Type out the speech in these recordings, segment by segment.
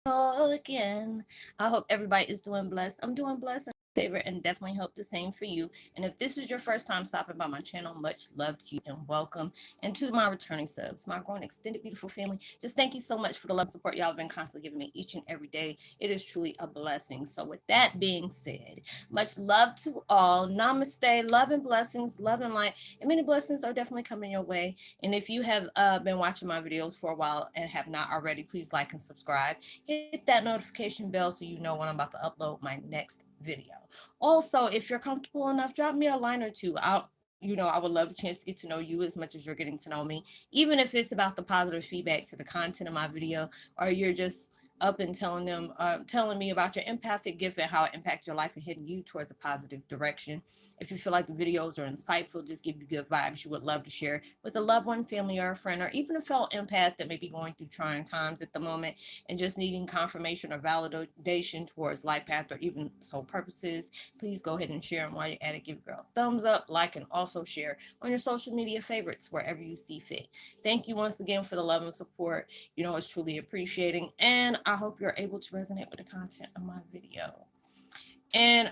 again. I hope everybody is doing blessed. I'm doing blessed and favorite and definitely hope the same for you. And if this is your first time stopping by my channel, much love to you and welcome. And to my returning subs, my growing extended beautiful family, just thank you so much for the love and support y'all have been constantly giving me each and every day. It is truly a blessing. So with that being said, much love to all. Namaste, love and blessings, love and light, and many blessings are definitely coming your way. And if you have been watching my videos for a while and have not already, please like and subscribe. Hit that notification bell so you know when I'm about to upload my next video. Also, if you're comfortable enough, drop me a line or two. I would love a chance to get to know you as much as you're getting to know me, even if it's about the positive feedback to the content of my video, or you're just up and telling me about your empathic gift and how it impacts your life and heading you towards a positive direction. If you feel like the videos are insightful, just give you good vibes, you would love to share with a loved one, family, or a friend, or even a fellow empath that may be going through trying times at the moment and just needing confirmation or validation towards life path or even soul purposes, please go ahead and share them while you're at it. Give a girl a thumbs up, like, and also share on your social media favorites wherever you see fit. Thank you once again for the love and support. It's truly appreciating, and I hope you're able to resonate with the content of my video. And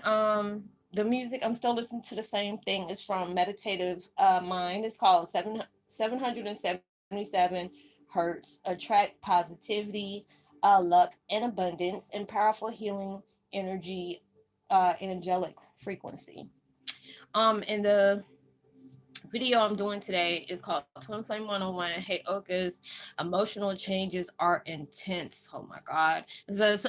the music, I'm still listening to the same thing. It's from Meditative Mind. It's called 777 Hertz. Attract positivity, luck, and abundance, and powerful healing energy, angelic frequency. And the video I'm doing today is called Twin Flame 101. Heyokas, emotional changes are intense. Oh my God. It says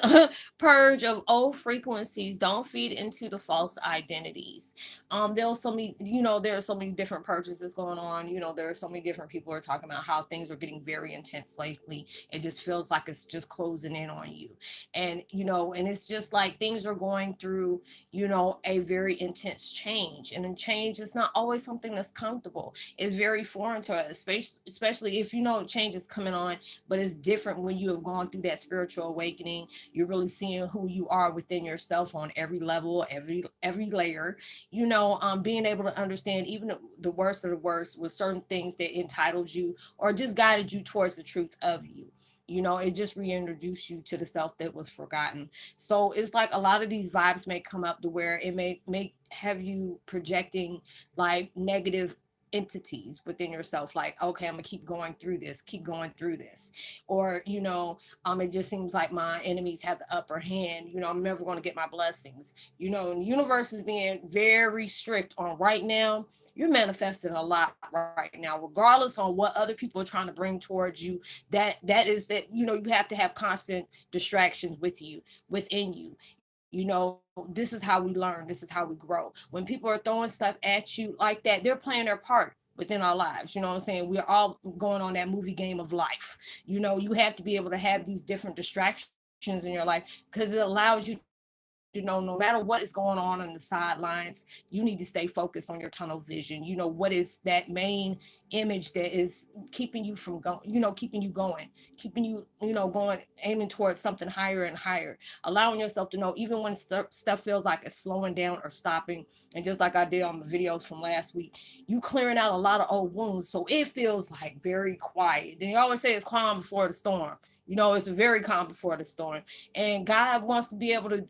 purge of old frequencies. Don't feed into the false identities. There are so many different purges that's going on. There are so many different people who are talking about how things are getting very intense lately. It just feels like it's just closing in on you. And it's just like things are going through, a very intense change. And then change is not always something that's comfortable. It's very foreign to us, especially if change is coming on, but it's different when you have gone through that spiritual awakening. You're really seeing who you are within yourself on every level, every layer. Being able to understand even the worst of the worst with certain things that entitled you or just guided you towards the truth of you. It just reintroduced you to the self that was forgotten. So it's like a lot of these vibes may come up to where it may have you projecting like negative entities within yourself, like, okay, I'm gonna keep going through this, or it just seems like my enemies have the upper hand. I'm never going to get my blessings. And the universe is being very strict on right now. You're manifesting a lot right now, regardless on what other people are trying to bring towards you. You have to have constant distractions within you. This is how we learn, this is how we grow. When people are throwing stuff at you like that, they're playing their part within our lives. You know what I'm saying? We're all going on that movie game of life. You have to be able to have these different distractions in your life because it allows you to know no matter what is going on the sidelines, you need to stay focused on your tunnel vision. What is that main image that is keeping you from going, keeping you going, aiming towards something higher and higher, allowing yourself to know even when stuff feels like it's slowing down or stopping. And just like I did on the videos from last week, you clearing out a lot of old wounds, so it feels like very quiet. Then you always say it's calm before the storm. It's very calm before the storm. And God wants to be able to,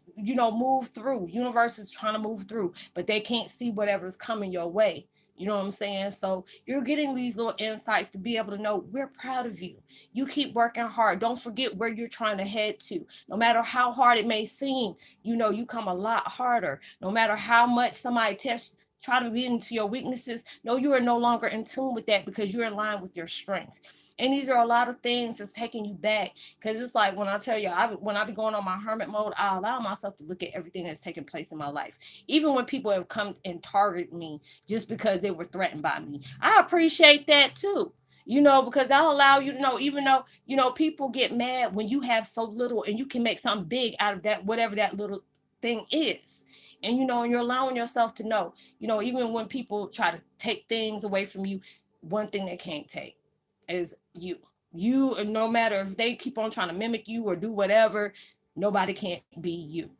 move through. Universe is trying to move through, but they can't see whatever's coming your way. You know what I'm saying? So you're getting these little insights to be able to know we're proud of you. You keep working hard. Don't forget where you're trying to head to. No matter how hard it may seem, you come a lot harder. No matter how much somebody try to get into your weaknesses, no, you are no longer in tune with that because you're in line with your strength. And these are a lot of things that's taking you back. Because it's like when I tell you, when I be going on my hermit mode, I allow myself to look at everything that's taking place in my life. Even when people have come and targeted me just because they were threatened by me, I appreciate that too. Because I'll allow you to know, even though, people get mad when you have so little and you can make something big out of that, whatever that little thing is. And you're allowing yourself to know, even when people try to take things away from you, one thing they can't take is you. No matter if they keep on trying to mimic you or do whatever, nobody can't be you.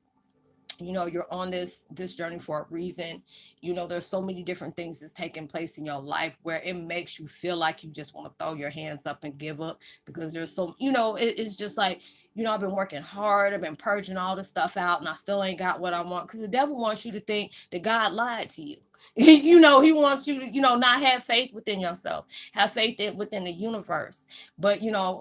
You're on this journey for a reason. There's so many different things that's taking place in your life where it makes you feel like you just want to throw your hands up and give up, because there's so it's just like, I've been working hard, I've been purging all this stuff out, and I still ain't got what I want, because the devil wants you to think that God lied to you. He wants you to, not have faith within yourself, have faith within the universe. But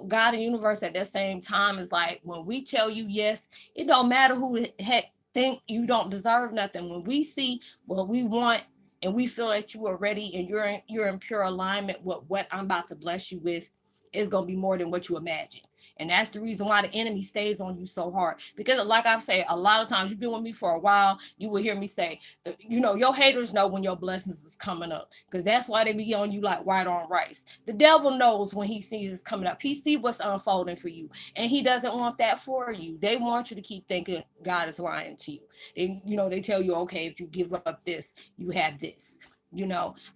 God and universe at that same time is like, when we tell you yes, it don't matter who the heck think you don't deserve nothing. When we see what we want and we feel that you are ready and you're in pure alignment with what I'm about to bless you with, it's gonna be more than what you imagine. And that's the reason why the enemy stays on you so hard. Because like I've said, a lot of times, you've been with me for a while, you will hear me say, your haters know when your blessings is coming up. Because that's why they be on you like white on rice. The devil knows when he sees it's coming up. He sees what's unfolding for you. And he doesn't want that for you. They want you to keep thinking God is lying to you. They tell you, okay, if you give up this, you have this.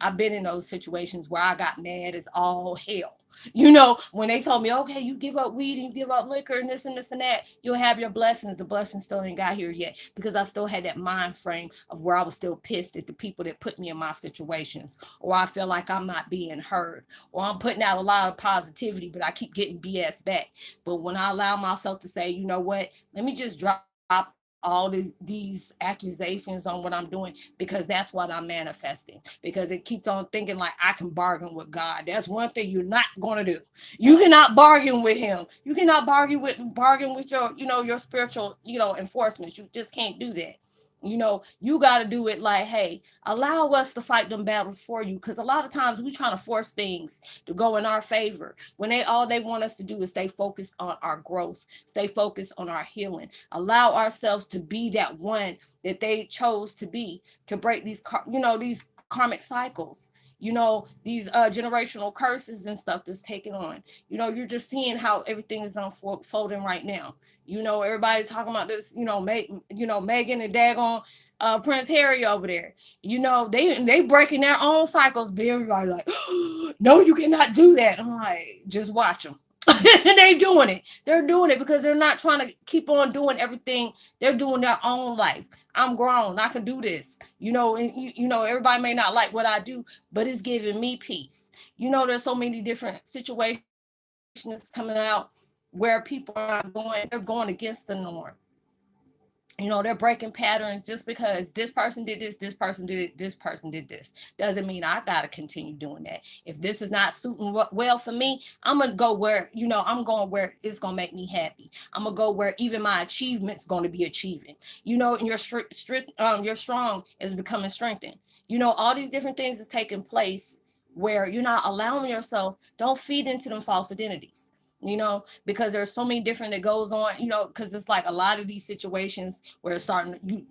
I've been in those situations where I got mad as all hell. When they told me, okay, you give up weed and you give up liquor and this and that, you'll have your blessings. The blessings still ain't got here yet, because I still had that mind frame of where I was still pissed at the people that put me in my situations, or I feel like I'm not being heard, or I'm putting out a lot of positivity, but I keep getting BS back. But when I allow myself to say, you know what, let me just drop all these accusations on what I'm doing, because that's what I'm manifesting, because it keeps on thinking like I can bargain with God. That's one thing you're not going to do. You cannot bargain with him. You cannot bargain with your spiritual enforcements. You just can't do that. You got to do it like, hey, allow us to fight them battles for you, because a lot of times we trying to force things to go in our favor when they want us to do is stay focused on our growth, stay focused on our healing, allow ourselves to be that one that they chose to be, to break these karmic cycles, these generational curses and stuff that's taken on. You're just seeing how everything is unfolding right now. Everybody's talking about this, Megan and daggone Prince Harry over there. They breaking their own cycles, but everybody's like, oh, no, you cannot do that. I'm like, just watch them. They're doing it because they're not trying to keep on doing everything. They're doing their own life. I'm grown, I can do this, and everybody may not like what I do, but it's giving me peace. There's so many different situations coming out where people are they're going against the norm. They're breaking patterns just because this person did this person did it, this person did this. Doesn't mean I gotta continue doing that. If this is not suiting well for me, I'm gonna go where, I'm going where it's gonna make me happy. I'm gonna go where even my achievements gonna be achieving. And your strong is becoming strengthened. All these different things is taking place where you're not allowing yourself, don't feed into them false identities, because there's so many different that goes on, because it's like a lot of these situations where it's starting,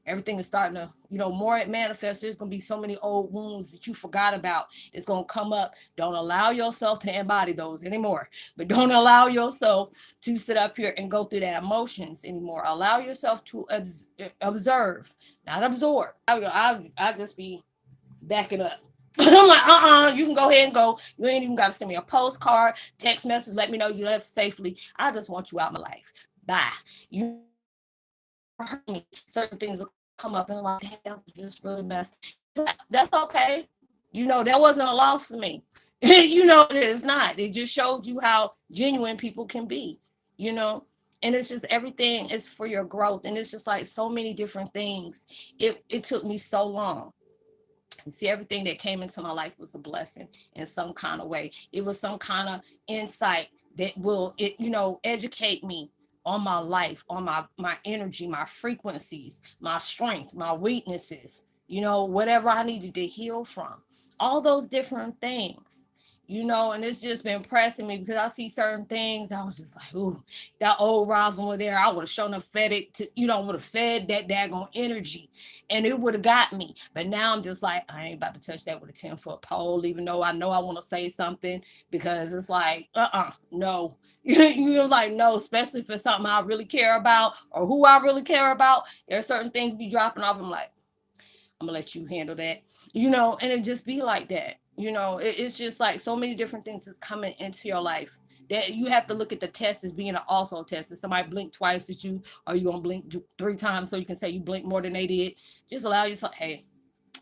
everything is starting to, more it manifests. There's going to be so many old wounds that you forgot about. It's going to come up. Don't allow yourself to embody those anymore, but don't allow yourself to sit up here and go through that emotions anymore. Allow yourself to observe, not absorb. I just be backing up. I'm like, you can go ahead and go. You ain't even got to send me a postcard, text message, let me know you left safely. I just want you out of my life. Bye. You hurt me. Certain things will come up and like, hey, that was just really messed. That's okay. That wasn't a loss for me. It's not. It just showed you how genuine people can be, and it's just everything is for your growth. And it's just like so many different things. It took me so long. See, everything that came into my life was a blessing in some kind of way. It was some kind of insight that will, educate me on my life, on my energy, my frequencies, my strength, my weaknesses, whatever I needed to heal from, all those different things. And it's just been pressing me because I see certain things. I was just like, ooh, that old Roslynn was there. I would have shown up fed it to, would have fed that daggone energy and it would have got me. But now I'm just like, I ain't about to touch that with a 10-foot pole, even though I know I want to say something, because it's like, no. You're like, no, especially for something I really care about or who I really care about. There are certain things be dropping off. I'm like, I'm gonna let you handle that, and it just be like that. It's just like so many different things is coming into your life, That you have to look at the test as being an also test. If somebody blink twice at you, or you gonna blink 3 times so you can say you blink more than they did. Just allow yourself, hey,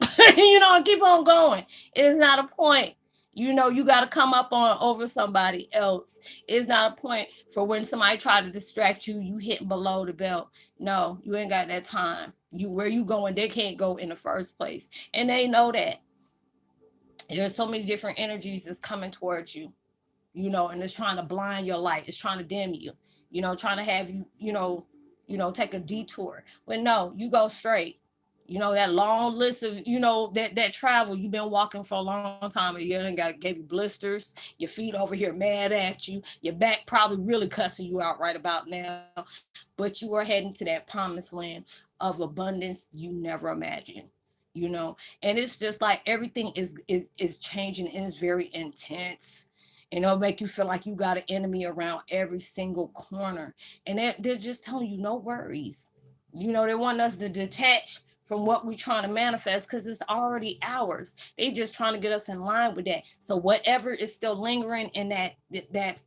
and keep on going. It's not a point. You got to come up on over somebody else. It's not a point for when somebody try to distract you, you hitting below the belt. No, you ain't got that time. Where you going, they can't go in the first place. And they know that. There's so many different energies that's coming towards you, and it's trying to blind your light. It's trying to dim you, trying to have you, take a detour. But no, you go straight. That long list of, that travel you've been walking for a long time, and you done gave you blisters, your feet over here mad at you, your back probably really cussing you out right about now, but you are heading to that promised land of abundance you never imagined. And it's just like everything is changing, and it's very intense, and it'll make you feel like you got an enemy around every single corner. And they're just telling you no worries. They want us to detach from what we're trying to manifest because it's already ours. They just trying to get us in line with that. So whatever is still lingering in that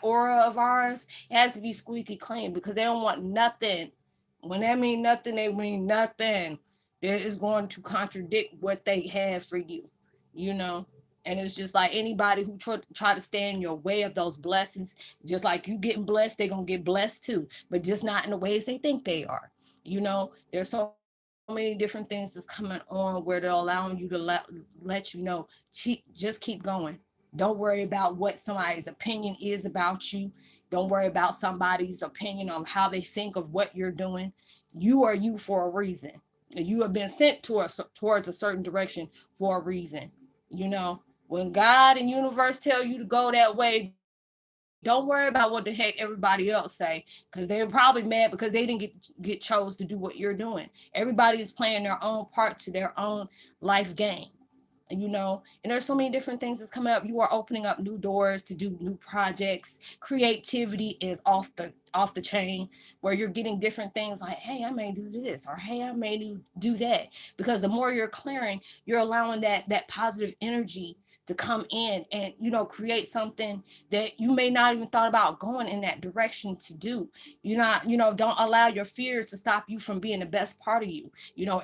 aura of ours, it has to be squeaky clean, because they don't want nothing. When they mean nothing, they mean nothing that is going to contradict what they have for you, And it's just like anybody who try to stand in your way of those blessings, just like you getting blessed, they're going to get blessed too, but just not in the ways they think they are. There's so many different things that's coming on where they're allowing you to let you know, just keep going. Don't worry about what somebody's opinion is about you. Don't worry about somebody's opinion on how they think of what you're doing. You are you for a reason. You have been sent towards a certain direction for a reason. When God and universe tell you to go that way, don't worry about what the heck everybody else say, because they're probably mad because they didn't get chose to do what you're doing. Everybody is playing their own part to their own life game. And there's so many different things that's coming up. You are opening up new doors to do new projects. Creativity is off the chain, where you're getting different things like, hey, I may do this, or hey, I may do that. Because the more you're clearing, you're allowing that positive energy to come in and create something that you may not even thought about going in that direction to do. Don't allow your fears to stop you from being the best part of you.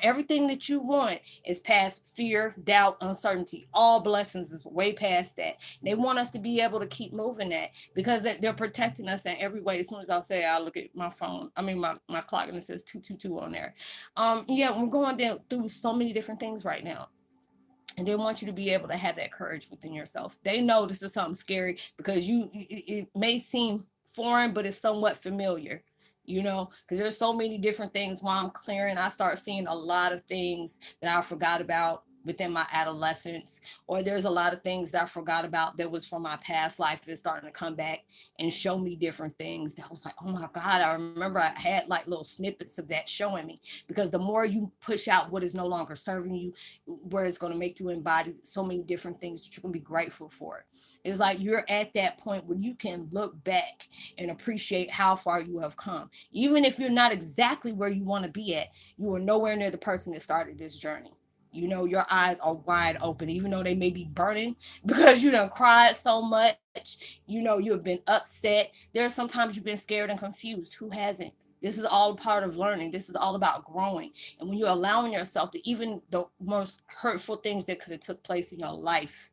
Everything that you want is past fear, doubt, uncertainty. All blessings is way past that. They want us to be able to keep moving that, because they're protecting us in every way. As soon as I say, I look at my phone, my clock, and it says 222 on there. Yeah, we're going through so many different things right now. And they want you to be able to have that courage within yourself. They know this is something scary, because it may seem foreign, but it's somewhat familiar, because there's so many different things. While I'm clearing, I start seeing a lot of things that I forgot about within my adolescence, or there's a lot of things that I forgot about that was from my past life that's starting to come back and show me different things that was like, oh my God, I remember I had like little snippets of that showing me. Because the more you push out what is no longer serving you, where it's going to make you embody so many different things that you can be grateful for. It's like you're at that point where you can look back and appreciate how far you have come. Even if you're not exactly where you want to be at, you are nowhere near the person that started this journey. Your eyes are wide open, even though they may be burning because you done cried so much. You have been upset. There's sometimes you've been scared and confused. Who hasn't? This is all part of learning. This is all about growing. And when you're allowing yourself to, even the most hurtful things that could have took place in your life,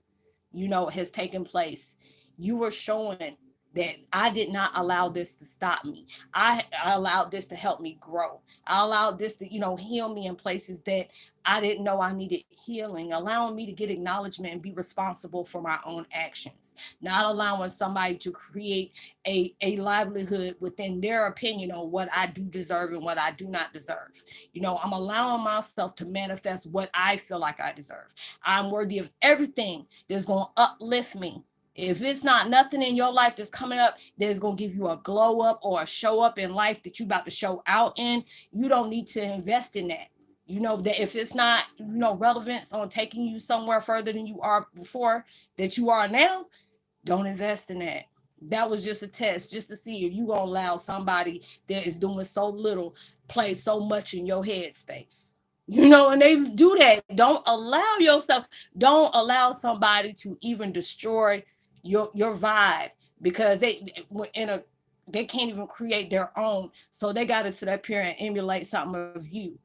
has taken place, you were showing that I did not allow this to stop me. I allowed this to help me grow. I allowed this to, heal me in places that I didn't know I needed healing, allowing me to get acknowledgement and be responsible for my own actions, not allowing somebody to create a livelihood within their opinion on what I do deserve and what I do not deserve. I'm allowing myself to manifest what I feel like I deserve. I'm worthy of everything that's going to uplift me. If it's not nothing in your life that's coming up that's going to give you a glow up or a show up in life that you about to show out in, you don't need to invest in that. That if it's not, relevance on taking you somewhere further than you are before, that you are now, don't invest in that. That was just a test, just to see if you gonna allow somebody that is doing so little play so much in your head space. And they do that. Don't allow somebody to even destroy your vibe because they can't even create their own. So they got to sit up here and emulate something of you,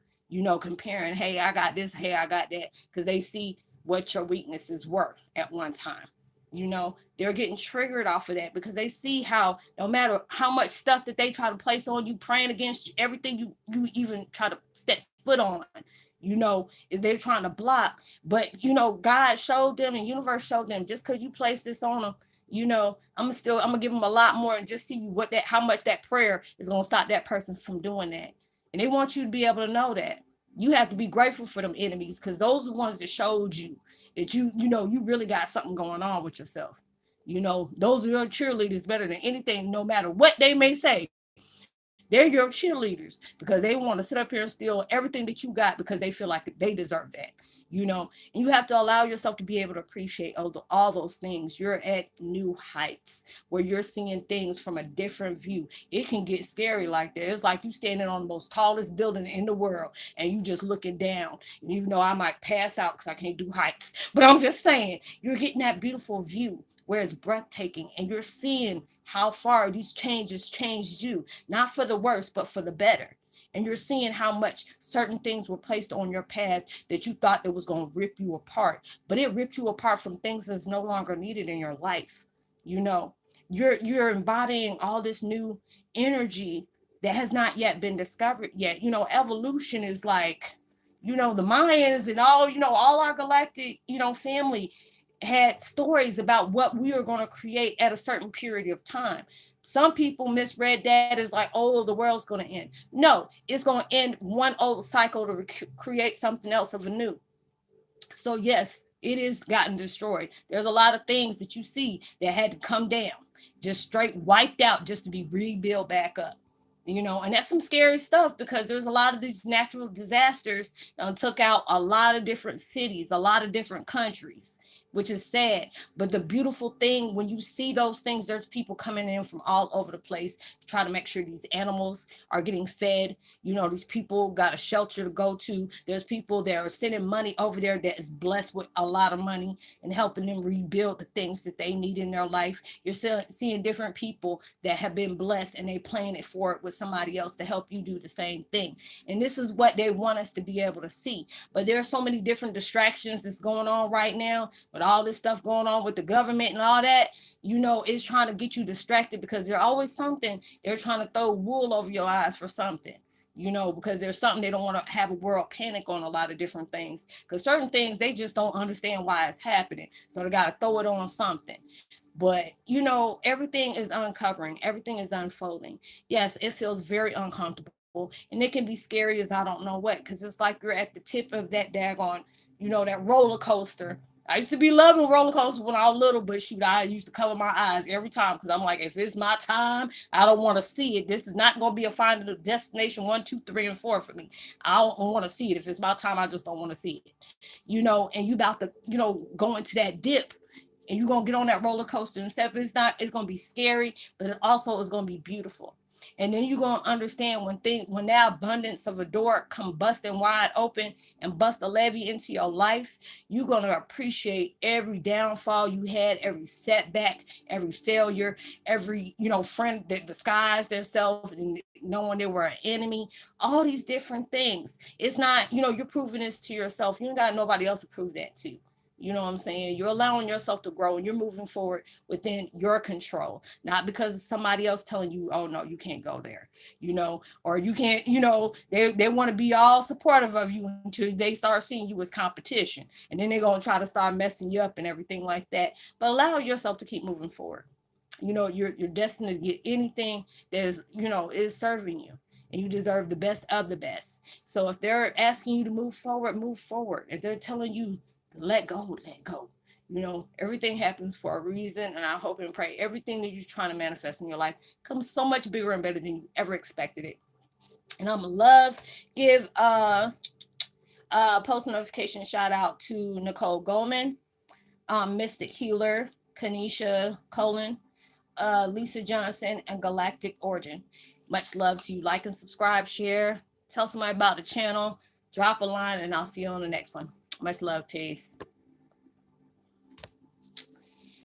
comparing, hey, I got this, hey, I got that, because they see what your weaknesses were at one time. They're getting triggered off of that because they see how no matter how much stuff that they try to place on you, praying against everything you even try to step foot on, is they're trying to block. But God showed them, and universe showed them, just because you place this on them, I'm gonna give them a lot more, and just see how much that prayer is gonna stop that person from doing that. And they want you to be able to know that you have to be grateful for them enemies, because those are the ones that showed you that you really got something going on with yourself. Those are your cheerleaders better than anything, no matter what they may say. They're your cheerleaders because they want to sit up here and steal everything that you got because they feel like they deserve that. And you have to allow yourself to be able to appreciate all those things. You're at new heights where you're seeing things from a different view. It can get scary like that. It's like you standing on the most tallest building in the world and you just looking down. And even though I might pass out because I can't do heights, but I'm just saying, you're getting that beautiful view where it's breathtaking, and you're seeing how far these changes changed you, not for the worse, but for the better. And you're seeing how much certain things were placed on your path that you thought that was going to rip you apart, but it ripped you apart from things that's no longer needed in your life. You're embodying all this new energy that has not yet been discovered yet. Evolution is like, the Mayans and all our galactic, family had stories about what we were going to create at a certain period of time. Some people misread that as like, oh, the world's going to end. No, it's going to end one old cycle to create something else of a new. So yes, it is gotten destroyed. There's a lot of things that you see that had to come down, just straight wiped out, just to be rebuilt back up. And that's some scary stuff, because there's a lot of these natural disasters that took out a lot of different cities, a lot of different countries, which is sad. But the beautiful thing, when you see those things, there's people coming in from all over the place to try to make sure these animals are getting fed. These people got a shelter to go to. There's people that are sending money over there that is blessed with a lot of money and helping them rebuild the things that they need in their life. You're seeing different people that have been blessed, and they playing it forward with somebody else to help you do the same thing. And this is what they want us to be able to see. But there are so many different distractions that's going on right now, with all this stuff going on with the government and all that. It's trying to get you distracted, because there's always something. They're trying to throw wool over your eyes for something, because there's something. They don't want to have a world panic on a lot of different things, because certain things they just don't understand why it's happening, so they got to throw it on something. But everything is uncovering, everything is unfolding. Yes, it feels very uncomfortable, and it can be scary as I don't know what, because it's like you're at the tip of that daggone, that roller coaster. I used to be loving roller coasters when I was little, but shoot, I used to cover my eyes every time, because I'm like, if it's my time, I don't want to see it. This is not going to be a final destination 1, 2, 3, and 4 for me. I don't want to see it. If it's my time, I just don't want to see it. And you about to, go into that dip, and you're going to get on that roller coaster and stuff. It's going to be scary, but it also is going to be beautiful. And then you're going to understand when that abundance of a door come busting wide open and bust a levee into your life, you're going to appreciate every downfall you had, every setback, every failure, every, friend that disguised themselves and knowing they were an enemy, all these different things. It's not, you're proving this to yourself. You ain't got nobody else to prove that to. You know what I'm saying? You're allowing yourself to grow, and you're moving forward within your control, not because somebody else telling you, oh no, you can't go there, or you can't, they want to be all supportive of you until they start seeing you as competition. And then they're going to try to start messing you up and everything like that. But allow yourself to keep moving forward. You're destined to get anything that is serving you. And you deserve the best of the best. So if they're asking you to move forward, move forward. If they're telling you let go, let go. Everything happens for a reason, and I hope and pray everything that you're trying to manifest in your life comes so much bigger and better than you ever expected it. And I'm gonna give post notification shout out to Nicole Goldman, Mystic Healer, Kanisha Colin, Lisa Johnson, and Galactic Origin. Much love to you. Like and subscribe, share, tell somebody about the channel, drop a line, and I'll see you on the next one. Much love. Peace.